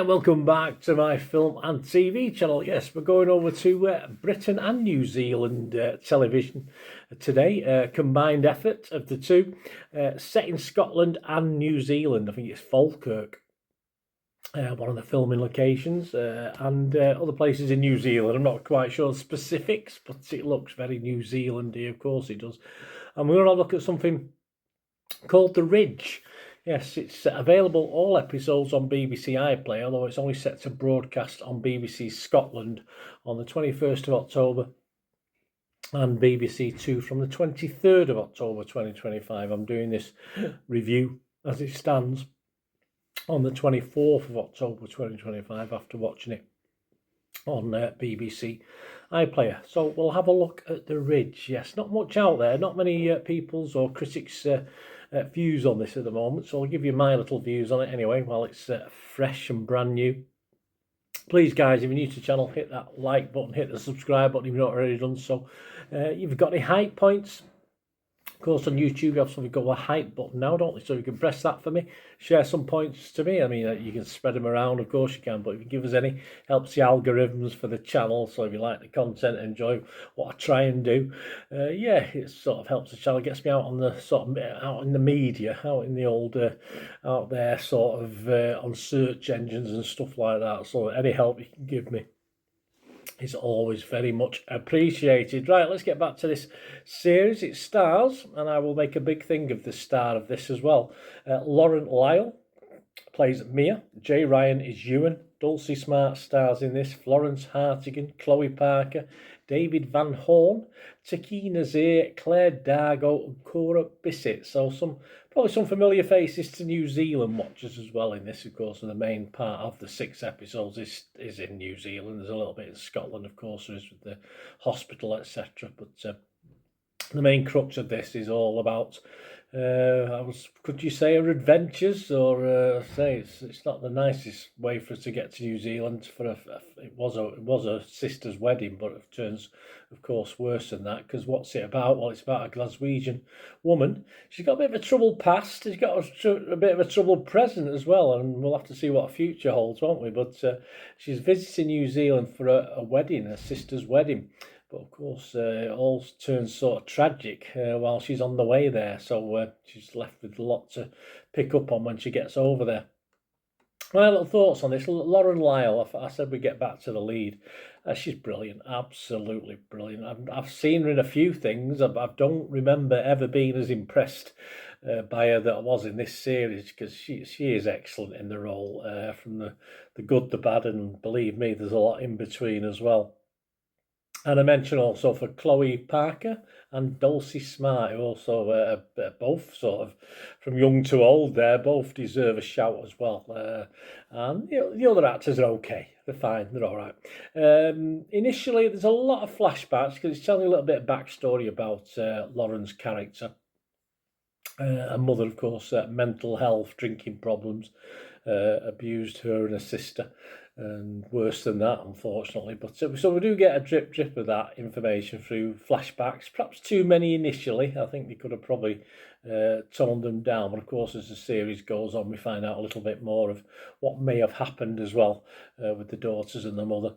welcome back to my film and TV channel. Yes, we're going over to Britain and New Zealand television today. Combined effort of the two, set in Scotland and New Zealand. I think it's Falkirk, one of the filming locations, and other places in New Zealand. I'm not quite sure the specifics, but it looks very New Zealandy, of course it does. And we're going to look at something called The Ridge. Yes, it's available, all episodes, on BBC iPlayer, although it's only set to broadcast on BBC Scotland on the 21st of October and BBC Two from the 23rd of October 2025. I'm doing this review as it stands on the 24th of October 2025 after watching it on BBC iPlayer. So we'll have a look at The Ridge. Yes, not much out there, not many people's or critics' views on this at the moment, so I'll give you my little views on it anyway while it's fresh and brand new. Please guys, if you're new to the channel, hit that like button, hit the subscribe button if you've not already done so. You've got any hype points? Of course, on YouTube, you have something called a hype button now, don't you? So you can press that for me, share some points to me. I mean, you can spread them around, of course you can, but if you give us any, helps the algorithms for the channel. So if you like the content, enjoy what I try and do, yeah, it sort of helps the channel, gets me out on the sort of out in the media, out in the old, out there, sort of on search engines and stuff like that. So any help you can give me is always very much appreciated. Right, let's get back to this series. It stars, and I will make a big thing of the star of this as well, Lauren Lyle plays Mia, Jay Ryan is Ewan, Dulcie Smart stars in this, Florence Hartigan, Chloe Parker, David Van Horn, Taki Nazir, Claire Dargo and Cora Bissett. So probably some familiar faces to New Zealand watchers as well in this, of course, and the main part of the 6 episodes is in New Zealand. There's a little bit in Scotland, of course, there is with the hospital, etc. But the main crux of this is all about, could you say, her adventures, or say it's not the nicest way for us to get to New Zealand. It was a sister's wedding, but it turns, of course, worse than that, because what's it about? Well, it's about a Glaswegian woman. She's got a bit of a troubled past. She's got a bit of a troubled present as well, and we'll have to see what a future holds, won't we? But she's visiting New Zealand for a wedding, a sister's wedding. But of course, it all turns sort of tragic while she's on the way there. So she's left with a lot to pick up on when she gets over there. My little thoughts on this. Lauren Lyle, I said we get back to the lead. She's brilliant, absolutely brilliant. I've seen her in a few things. I don't remember ever being as impressed by her that I was in this series, because she is excellent in the role, from the good, the bad, and believe me, there's a lot in between as well. And I mention also for Chloe Parker and Dulcie Smart, who also both sort of from young to old there, both deserve a shout as well. And the other actors are okay. They're fine. They're all right. Initially, there's a lot of flashbacks because it's telling a little bit of backstory about Lauren's character. Her mother, of course, mental health, drinking problems, abused her and her sister, and worse than that, unfortunately. But so we do get a drip of that information through flashbacks, perhaps too many initially. I think they could have probably toned them down, but of course as the series goes on we find out a little bit more of what may have happened as well with the daughters and the mother.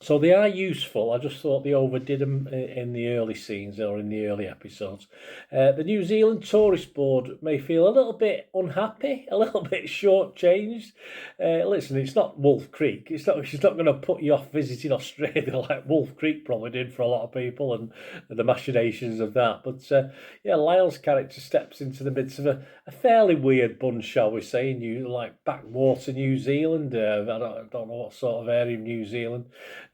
So they are useful. I just thought they overdid them in the early scenes or in the early episodes. The New Zealand Tourist Board may feel a little bit unhappy, a little bit shortchanged. Listen, it's not Wolf Creek. She's not going to put you off visiting Australia like Wolf Creek probably did for a lot of people, and the machinations of that. But yeah, Lyle's character steps into the midst of a fairly weird bunch, shall we say, like backwater New Zealand. I don't know what sort of area of New Zealand.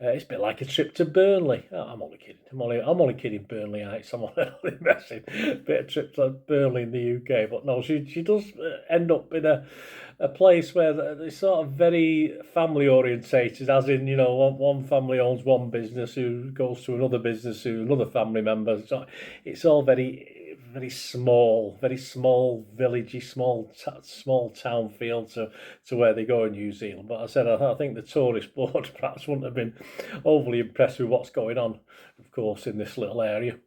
It's a bit like a trip to Burnley. Oh, I'm only kidding. I'm only kidding, Burnleyites. I'm only messing. Bit of trip to Burnley in the UK. But no, she does end up in a place where they're sort of very family orientated, as in, you know, one family owns one business who goes to another business who another family member. So it's all very small villagey, small town feel to where they go in New Zealand. But I said I think the tourist board perhaps wouldn't have been overly impressed with what's going on, of course, in this little area.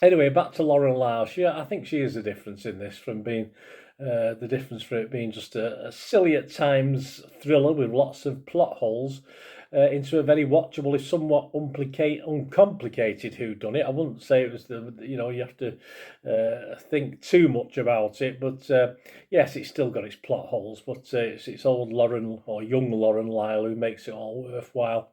Anyway, back to Lauren Lyle. I think she is the difference in this, from being The difference for it being just a silly at times thriller with lots of plot holes into a very watchable, if somewhat uncomplicated whodunit. I wouldn't say it was you have to think too much about it, but yes, it's still got its plot holes, but it's old Lauren, or young Lauren Lyle, who makes it all worthwhile.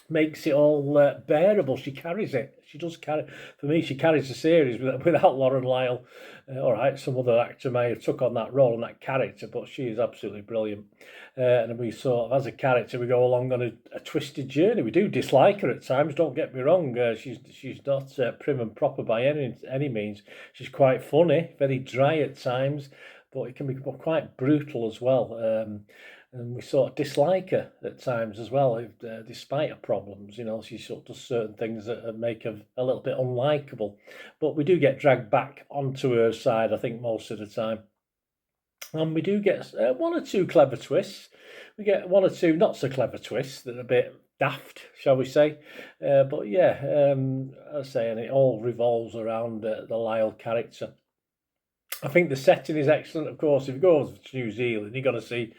Makes it all bearable. She carries it. She does carry. For me, she carries the series without Lauren Lyle. All right, some other actor may have took on that role and that character, but she is absolutely brilliant. And we sort of, as a character, we go along on a twisted journey. We do dislike her at times. Don't get me wrong. She's not prim and proper by any means. She's quite funny, very dry at times, but it can be quite brutal as well. And we sort of dislike her at times as well, despite her problems. She sort of does certain things that make her a little bit unlikable. But we do get dragged back onto her side, I think, most of the time. And we do get one or two clever twists. We get one or two not so clever twists that are a bit daft, shall we say. But yeah, I say, and it all revolves around the Lyle character. I think the setting is excellent. Of course, if you go to New Zealand, you've got to see,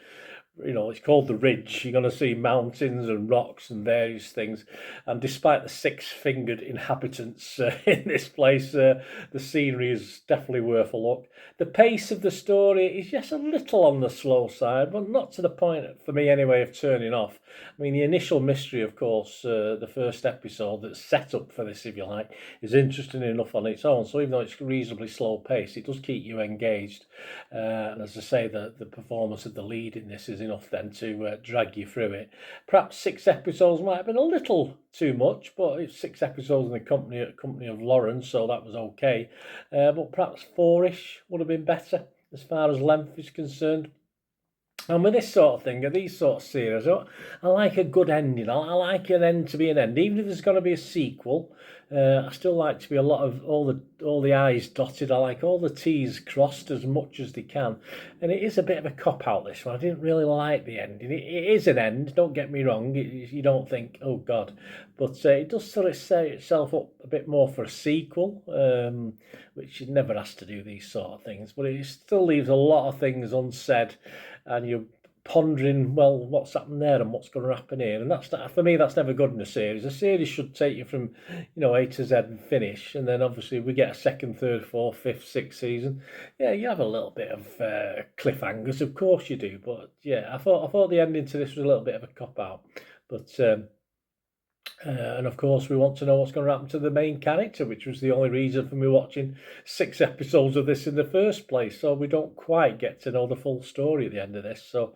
it's called the Ridge. You're going to see mountains and rocks and various things. And despite the six-fingered inhabitants in this place, the scenery is definitely worth a look. The pace of the story is just a little on the slow side, but not to the point, for me anyway, of turning off. I mean, the initial mystery, of course, the first episode that's set up for this, if you like, is interesting enough on its own. So even though it's reasonably slow pace, it does keep you engaged. And as I say, the performance of the lead in this is enough then to drag you through it. Perhaps 6 episodes might have been a little too much, but it's 6 episodes in the company of Lauren, so that was okay. But perhaps 4-ish would have been better as far as length is concerned. And with this sort of thing, these sort of series, I like a good ending. I like an end to be an end, even if there's going to be a sequel. I still like to be a lot of all the I's dotted. I like all the T's crossed as much as they can. And it is a bit of a cop out, this one. I didn't really like the ending. It is an end. Don't get me wrong. You don't think, oh God, but it does sort of set itself up a bit more for a sequel, which you never has to do these sort of things. But it still leaves a lot of things unsaid, and you're pondering, well, what's happened there and what's going to happen here. And that's, for me, that's never good in a series. A series should take you from, A to Z and finish. And then obviously we get a second, third, fourth, fifth, sixth season. Yeah, you have a little bit of cliffhangers, of course you do. But yeah, I thought the ending to this was a little bit of a cop out. But and of course, we want to know what's going to happen to the main character, which was the only reason for me watching 6 episodes of this in the first place. So we don't quite get to know the full story at the end of this. So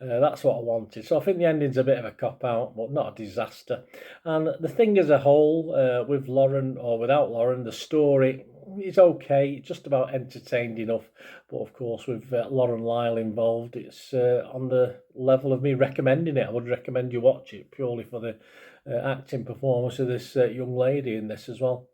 that's what I wanted. So I think the ending's a bit of a cop-out, but not a disaster. And the thing as a whole, with Lauren or without Lauren, the story is okay, just about entertained enough. But of course, with Lauren Lyle involved, it's on the level of me recommending it. I would recommend you watch it purely for the acting performance of this young lady in this as well.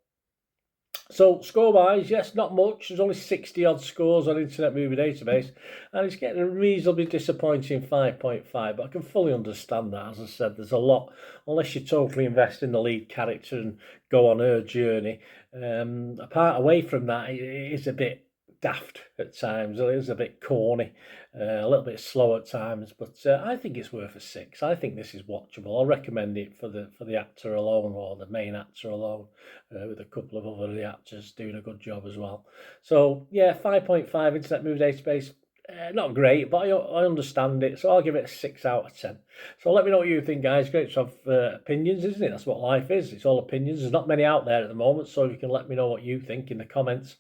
So score-wise, yes, not much. There's only 60-odd scores on Internet Movie Database, and it's getting a reasonably disappointing 5.5, but I can fully understand that. As I said, there's a lot, unless you totally invest in the lead character and go on her journey. Apart away from that, it is a bit daft at times. It is a bit corny, a little bit slow at times, but I think it's worth a 6. I think this is watchable. I'll recommend it for the actor alone, or the main actor alone, with a couple of other actors doing a good job as well. So yeah, 5.5 Internet Movie Database. Not great, but I understand it, so I'll give it a 6 out of 10. So let me know what you think, guys. Great to have opinions, isn't it? That's what life is. It's all opinions. There's not many out there at the moment, so you can let me know what you think in the comments,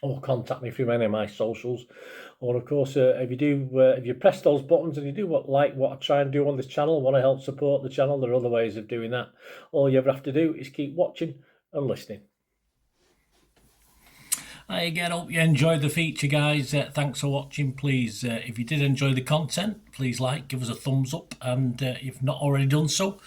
or contact me through any of my socials. Or of course, if you press those buttons and you do like what I try and do on this channel, want to help support the channel, there are other ways of doing that. All you ever have to do is keep watching and listening. Hi again, hope you enjoyed the feature, guys. Thanks for watching. Please, if you did enjoy the content, please like, give us a thumbs up, and if you've not already done so,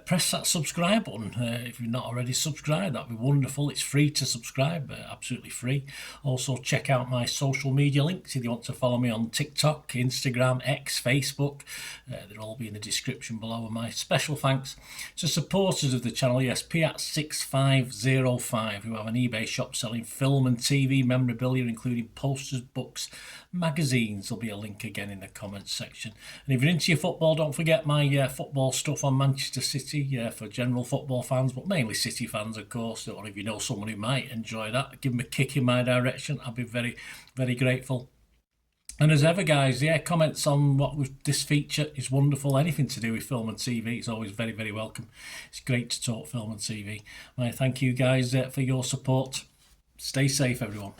press that subscribe button. If you've not already subscribed, that'd be wonderful. It's free to subscribe, absolutely free. Also, check out my social media links if you want to follow me on TikTok, Instagram, X, Facebook. They'll all be in the description below. And my special thanks to supporters of the channel, yes, Piat6505, who have an eBay shop selling film and TV memorabilia, including posters, books, magazines. There'll be a link again in the comments section. And if you're into your football, don't forget my football stuff on Manchester City for general football fans, but mainly City fans, of course. Or if you know someone who might enjoy that, give them a kick in my direction. I'll be very, very grateful. And as ever, guys, comments on this feature is wonderful. Anything to do with film and TV is always very, very welcome. It's great to talk film and TV. I thank you guys for your support. Stay safe, everyone.